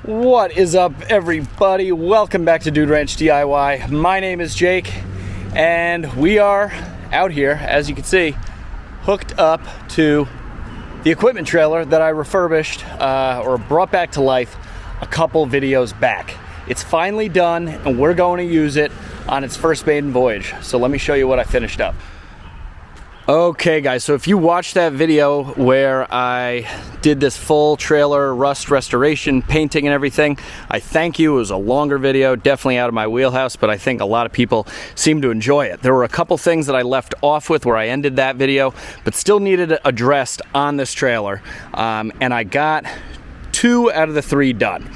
What is up, everybody? Welcome back to Dude Ranch DIY. My name is Jake, and we are out here, as you can see, hooked up to the equipment trailer that I refurbished or brought back to life a couple videos back. It's finally done, and we're going to use it on its first maiden voyage. So let me show you what I finished up. Okay guys, so if you watched that video where I did this full trailer rust restoration, painting and everything, I thank you. It was a longer video, definitely out of my wheelhouse, but I think a lot of people seem to enjoy it. There were a couple things that I left off with where I ended that video, but still needed addressed on this trailer, and I got 2 out of the 3 done.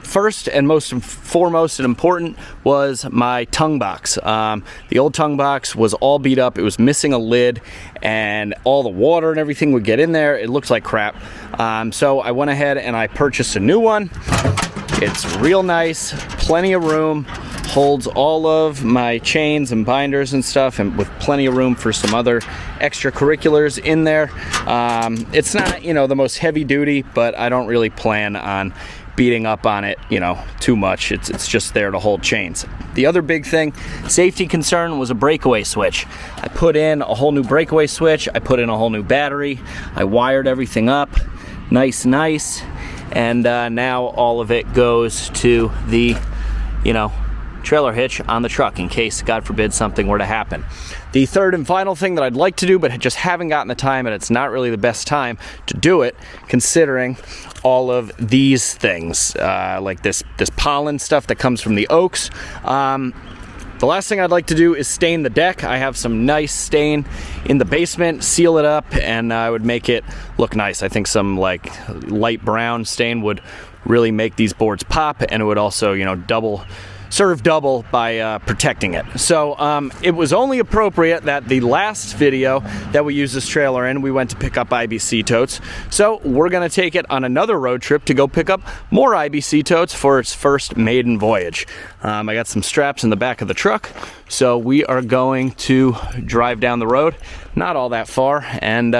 First and foremost and important was my tongue box. The old tongue box was all beat up. It was missing a lid, and all the water and everything would get in there. It looked like crap. So I went ahead and I purchased a new one. It's real nice, plenty of room, holds all of my chains and binders and stuff, and with plenty of room for some other extracurriculars in there. It's not, you know, the most heavy duty, but I don't really plan on beating up on it, you know, too much. It's just there to hold chains. The other big thing, safety concern, was a breakaway switch. I put in a whole new breakaway switch. I put in a whole new battery. I wired everything up nice, and now all of it goes to the, you know, trailer hitch on the truck in case, God forbid, something were to happen. The third and final thing that I'd like to do, but just haven't gotten the time, and it's not really the best time to do it, considering all of these things, like this pollen stuff that comes from the oaks. The last thing I'd like to do is stain the deck. I have some nice stain in the basement, seal it up, and I would make it look nice. I think some like light brown stain would really make these boards pop, and it would also, you know, serve double by protecting it. So it was only appropriate that the last video that we used this trailer in, we went to pick up IBC totes. So we're gonna take it on another road trip to go pick up more IBC totes for its first maiden voyage. I got some straps in the back of the truck, so we are going to drive down the road, not all that far, and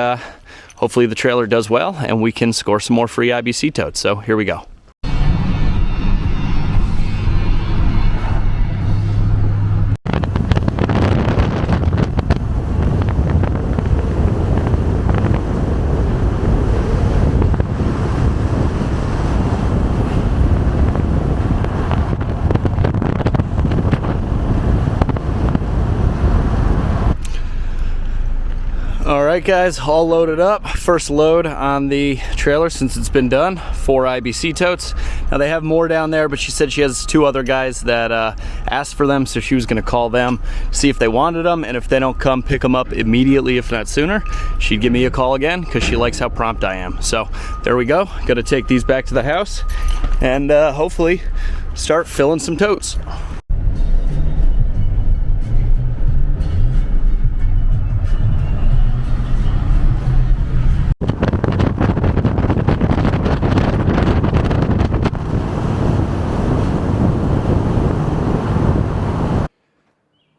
hopefully the trailer does well and we can score some more free IBC totes. So here we go. Alright guys, all loaded up. First load on the trailer since it's been done. 4 IBC totes. Now they have more down there, but she said she has 2 other guys that asked for them, so she was going to call them, see if they wanted them, and if they don't come pick them up immediately, if not sooner, she'd give me a call again because she likes how prompt I am. So there we go. Got to take these back to the house and hopefully start filling some totes.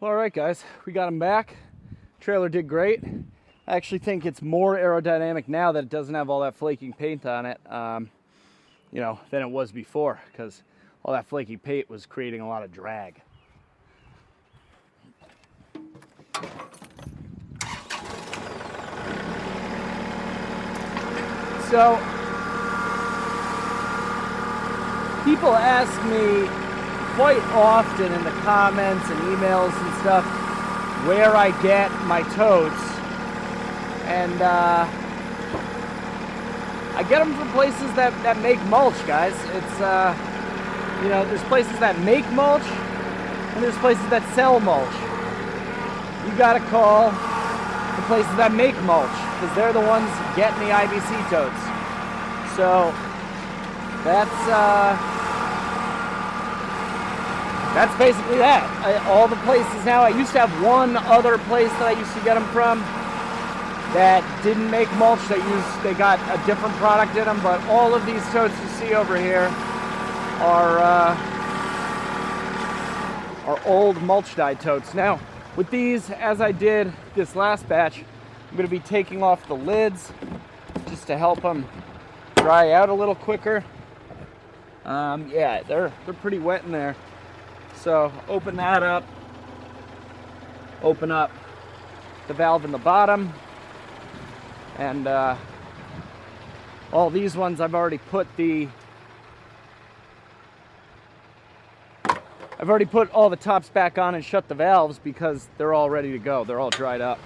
Alright guys, we got them back. Trailer did great. I actually think it's more aerodynamic now that it doesn't have all that flaking paint on it, you know, than it was before, because all that flaky paint was creating a lot of drag. So, people ask me quite often in the comments and emails and stuff where I get my totes, and I get them from places that make mulch, guys. It's you know, there's places that make mulch and there's places that sell mulch. You gotta call the places that make mulch because they're the ones getting the IBC totes. So that's basically that. All the places now, I used to have one other place that I used to get them from that didn't make mulch. They got a different product in them, but all of these totes you see over here are old mulch dyed totes. Now, with these, as I did this last batch, I'm going to be taking off the lids just to help them dry out a little quicker. Yeah, they're pretty wet in there. So open that up, open up the valve in the bottom, and all these ones I've already put all the tops back on and shut the valves because they're all ready to go. They're all dried up.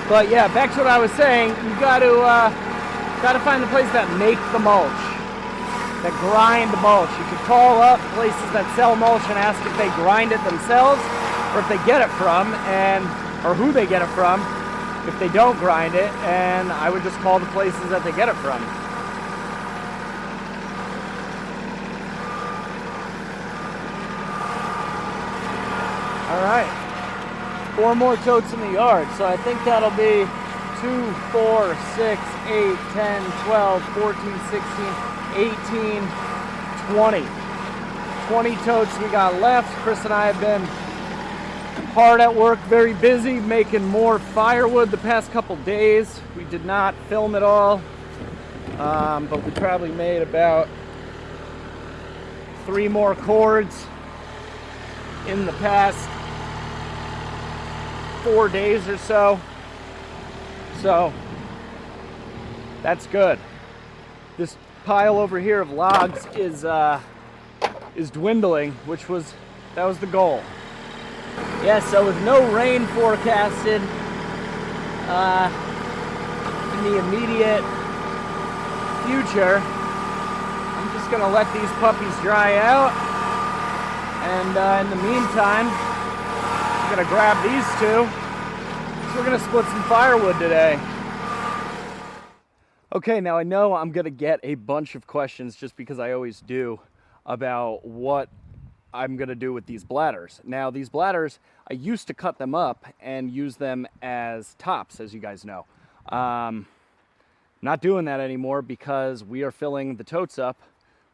But yeah, back to what I was saying, you gotta find the place that make the mulch, that grind the mulch. You can call up places that sell mulch and ask if they grind it themselves or if they get it from, or who they get it from if they don't grind it, and I would just call the places that they get it from. All right, 4 more totes in the yard, so I think that'll be 2, 4, 6, 8, 10, 12, 14, 16, 18, 20. 20 totes we got left. Chris and I have been hard at work, very busy, making more firewood the past couple days. We did not film it all, but we probably made about 3 more cords in the past 4 days or so. So that's good. This pile over here of logs is dwindling, that was the goal. Yeah, so with no rain forecasted in the immediate future, I'm just gonna let these puppies dry out, and in the meantime, I'm gonna grab these 2. So we're gonna split some firewood today. Okay, now I know I'm gonna get a bunch of questions, just because I always do, about what I'm gonna do with these bladders. Now, these bladders, I used to cut them up and use them as tops, as you guys know. Not doing that anymore because we are filling the totes up,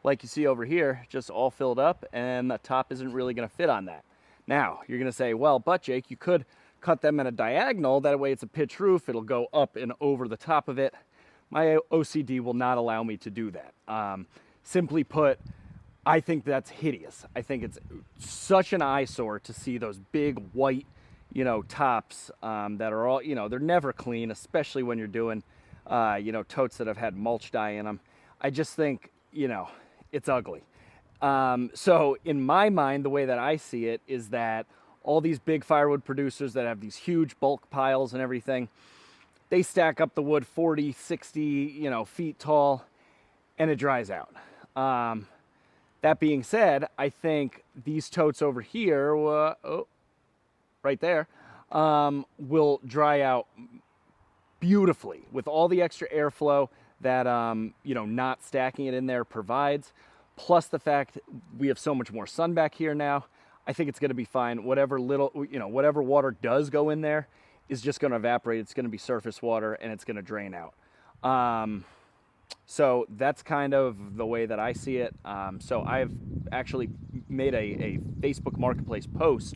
like you see over here, just all filled up, and the top isn't really gonna fit on that. Now, you're gonna say, well, but Jake, you could cut them at a diagonal, that way it's a pitch roof, it'll go up and over the top of it. My OCD will not allow me to do that. Simply put, I think that's hideous. I think it's such an eyesore to see those big white, tops that are all, they're never clean, especially when you're doing, totes that have had mulch dye in them. I just think, it's ugly. So in my mind, the way that I see it is that all these big firewood producers that have these huge bulk piles and everything, they stack up the wood 40, 60, feet tall, and it dries out. That being said, I think these totes over here, right there, will dry out beautifully with all the extra airflow that, not stacking it in there provides. Plus the fact we have so much more sun back here now, I think it's going to be fine. Whatever whatever water does go in there is just going to evaporate. It's going to be surface water, and it's going to drain out. So that's kind of the way that I see it. So I've actually made a Facebook Marketplace post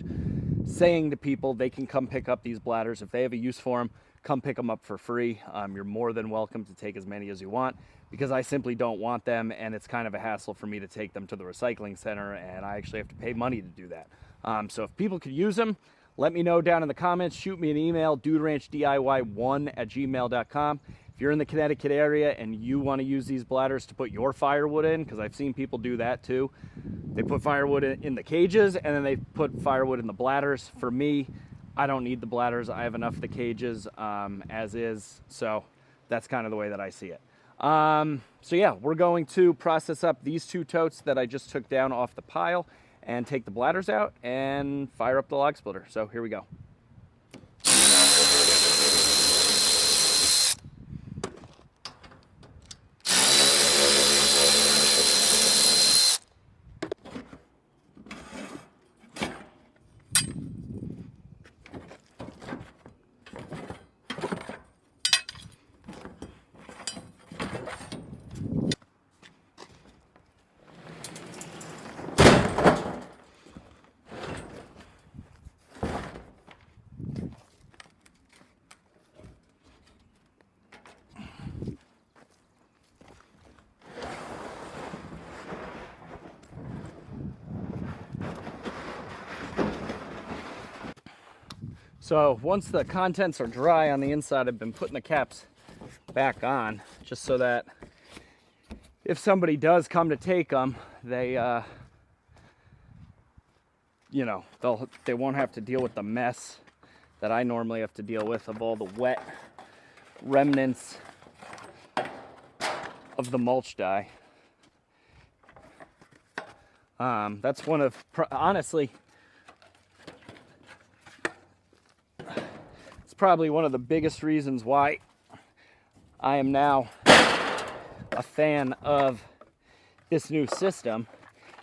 saying to people they can come pick up these bladders. If they have a use for them, come pick them up for free. You're more than welcome to take as many as you want, because I simply don't want them, and it's kind of a hassle for me to take them to the recycling center, and I actually have to pay money to do that. So if people could use them, let me know down in the comments. Shoot me an email, duderanchdiy1@gmail.com. If you're in the Connecticut area and you want to use these bladders to put your firewood in, because I've seen people do that too. They put firewood in the cages, and then they put firewood in the bladders. For me, I don't need the bladders. I have enough of the cages as is. So that's kind of the way that I see it. So yeah, we're going to process up these 2 totes that I just took down off the pile and take the bladders out and fire up the log splitter. So here we go. So once the contents are dry on the inside, I've been putting the caps back on just so that if somebody does come to take them, they you know, they won't have to deal with the mess that I normally have to deal with of all the wet remnants of the mulch dye. That's one of, honestly, it's probably one of the biggest reasons why I am now a fan of this new system,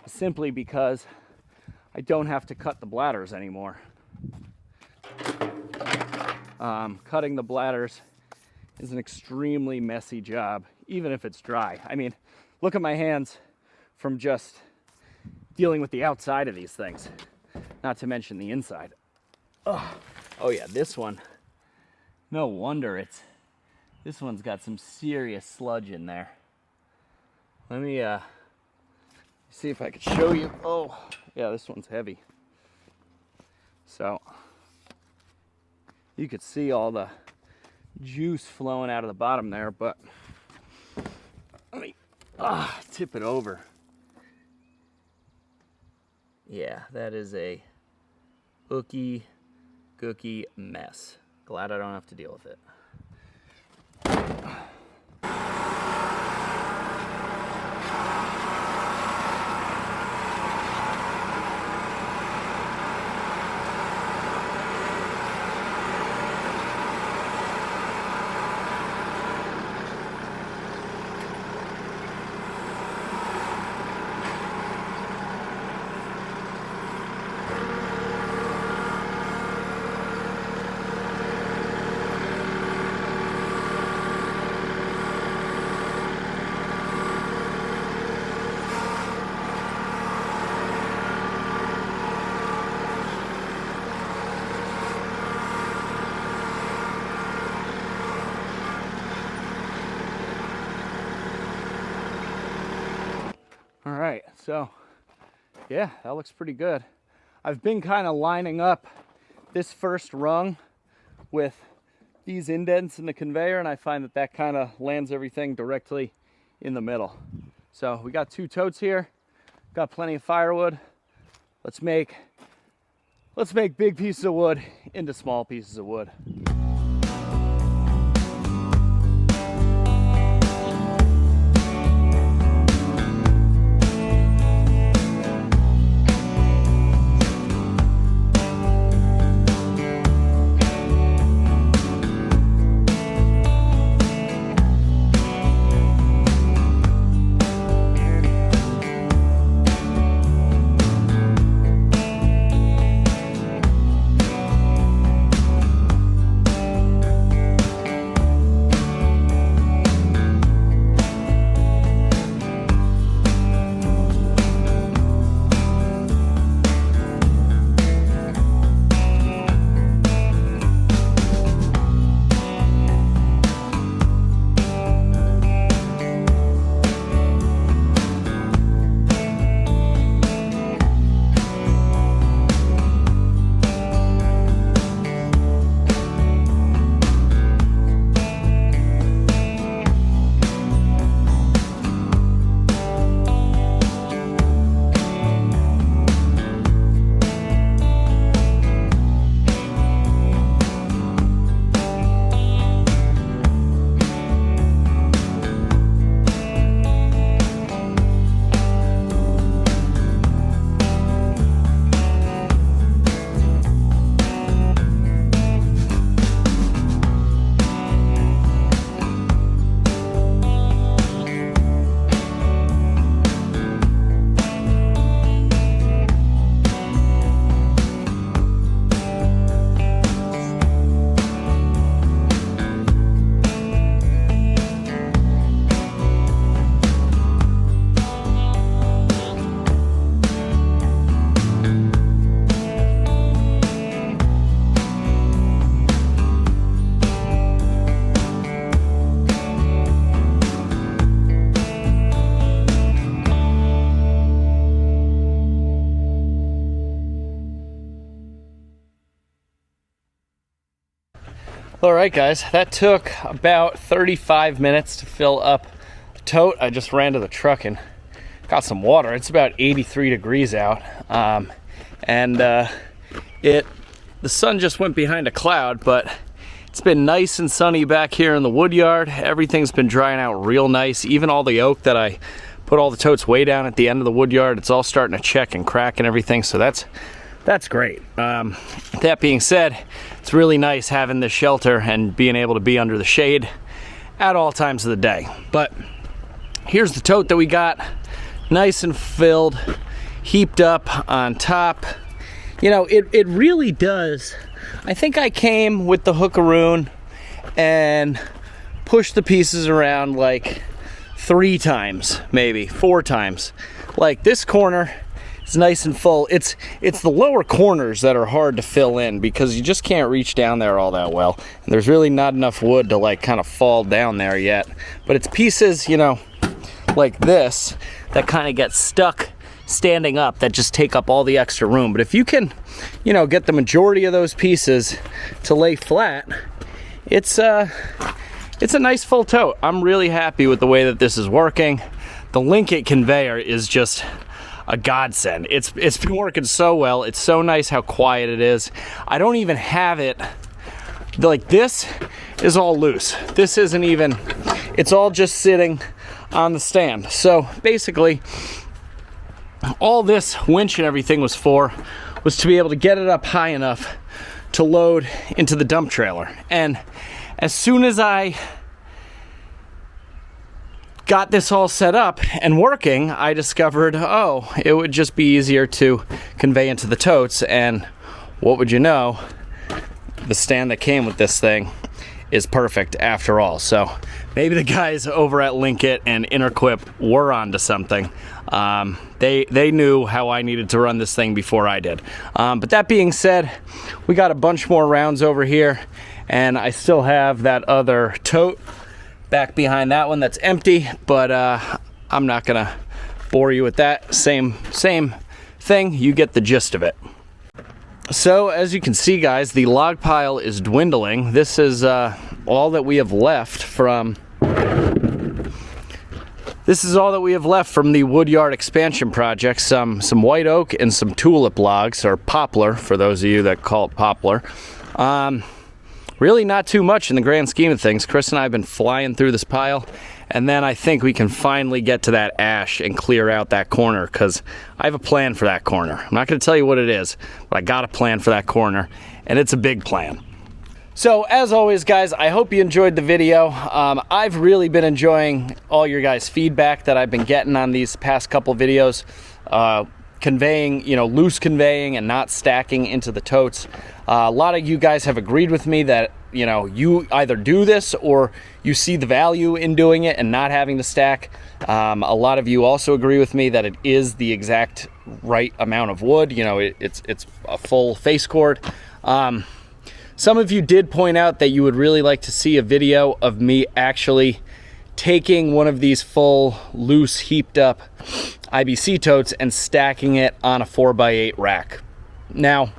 simply because I don't have to cut the bladders anymore. Cutting the bladders is an extremely messy job, even if it's dry. I mean, look at my hands from just dealing with the outside of these things, not to mention the inside. Oh yeah, this one, no wonder this one's got some serious sludge in there. Let me see if I can show you. Oh yeah, this one's heavy. So you could see all the juice flowing out of the bottom there, but let me tip it over. Yeah, that is a ookie gookie mess. Glad I don't have to deal with it. All right, so yeah, that looks pretty good. I've been kind of lining up this first rung with these indents in the conveyor, and I find that that kind of lands everything directly in the middle. So we got 2 totes here, got plenty of firewood. Let's make big pieces of wood into small pieces of wood. All right, guys, that took about 35 minutes to fill up the tote. I just ran to the truck and got some water. It's about 83 degrees out, the sun just went behind a cloud, but it's been nice and sunny back here in the wood yard. Everything's been drying out real nice. Even all the oak that I put all the totes way down at the end of the wood yard, it's all starting to check and crack and everything, so that's great. That being said, it's really nice having this shelter and being able to be under the shade at all times of the day. But here's the tote that we got, nice and filled, heaped up on top. You know, it really does. I think I came with the hookaroon and pushed the pieces around like 3 times, maybe 4 times. Like this corner is nice and full. It's the lower corners that are hard to fill in because you just can't reach down there all that well. And there's really not enough wood to like kind of fall down there yet. But it's pieces, you know, like this that kind of get stuck standing up that just take up all the extra room. But if you can, you know, get the majority of those pieces to lay flat, it's a nice full tote. I'm really happy with the way that this is working. The LINKIT conveyor is just a godsend. It's been working so well. It's so nice how quiet it is. I don't even have it, like this is all loose. This isn't even, it's all just sitting on the stand. So basically, all this winch and everything was to be able to get it up high enough to load into the dump trailer. And as soon as I got this all set up and working, I discovered, oh, it would just be easier to convey into the totes. And what would you know, the stand that came with this thing is perfect after all. So maybe the guys over at LINKIT and InterQuip were onto something. They knew how I needed to run this thing before I did. But that being said, we got a bunch more rounds over here, and I still have that other tote back behind that one that's empty, but I'm not gonna bore you with that. Same thing, you get the gist of it. So as you can see, guys, the log pile is dwindling. This is all that we have left from the woodyard expansion project. Some white oak and some tulip logs, or poplar for those of you that call it poplar. Really not too much in the grand scheme of things. Chris and I have been flying through this pile, and then I think we can finally get to that ash and clear out that corner, because I have a plan for that corner. I'm not going to tell you what it is, but I got a plan for that corner, and it's a big plan. So as always, guys, I hope you enjoyed the video. I've really been enjoying all your guys' feedback that I've been getting on these past couple videos. Conveying, you know, loose conveying and not stacking into the totes. A lot of you guys have agreed with me that, you know, you either do this or you see the value in doing it and not having to stack. A lot of you also agree with me that it is the exact right amount of wood. You know, it's a full face cord. Some of you did point out that you would really like to see a video of me actually taking one of these full, loose, heaped up IBC totes and stacking it on a 4x8 rack. Now,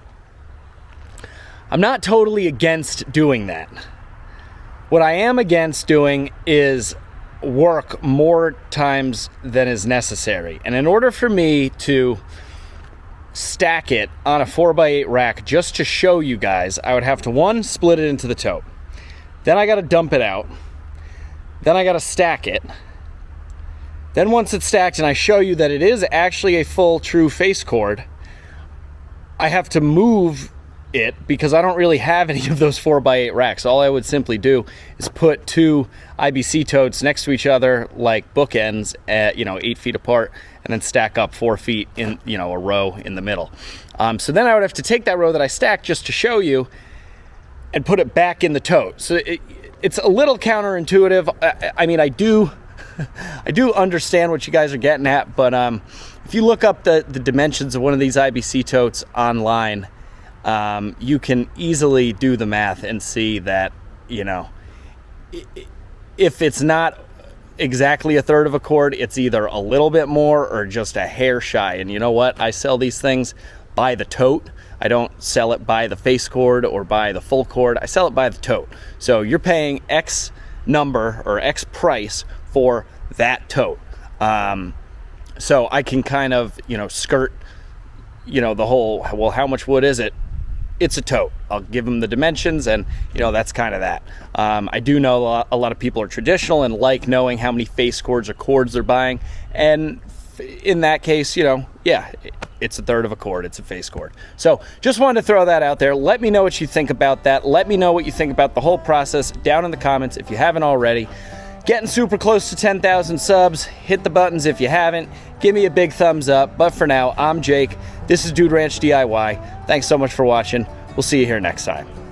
I'm not totally against doing that. What I am against doing is work more times than is necessary. And in order for me to stack it on a 4x8 rack just to show you guys, I would have to, 1, split it into the tote. Then I got to dump it out. Then I got to stack it. Then once it's stacked and I show you that it is actually a full true face cord, I have to move it because I don't really have any of those 4x8 racks. All I would simply do is put 2 IBC totes next to each other like bookends at, you know, 8 feet apart, and then stack up 4 feet in, you know, a row in the middle. So then I would have to take that row that I stacked just to show you and put it back in the tote. So it's a little counterintuitive. I mean, I do understand what you guys are getting at, but if you look up the dimensions of one of these IBC totes online, you can easily do the math and see that, you know, if it's not exactly 1/3 of a cord, it's either a little bit more or just a hair shy. And you know what? I sell these things by the tote. I don't sell it by the face cord or by the full cord. I sell it by the tote. So you're paying X number or X price for that tote. So I can kind of, skirt, the whole, well, how much wood is it? It's a tote. I'll give them the dimensions, and that's kind of that. I do know a lot of people are traditional and like knowing how many face cords or cords they're buying, and in that case, yeah, it's a third of a cord. It's a face cord. So just wanted to throw that out there. Let me know what you think about that. Let me know what you think about the whole process down in the comments if you haven't already. Getting super close to 10,000 subs. Hit the buttons if you haven't. Give me a big thumbs up. But for now, I'm Jake. This is Dude Ranch DIY. Thanks so much for watching. We'll see you here next time.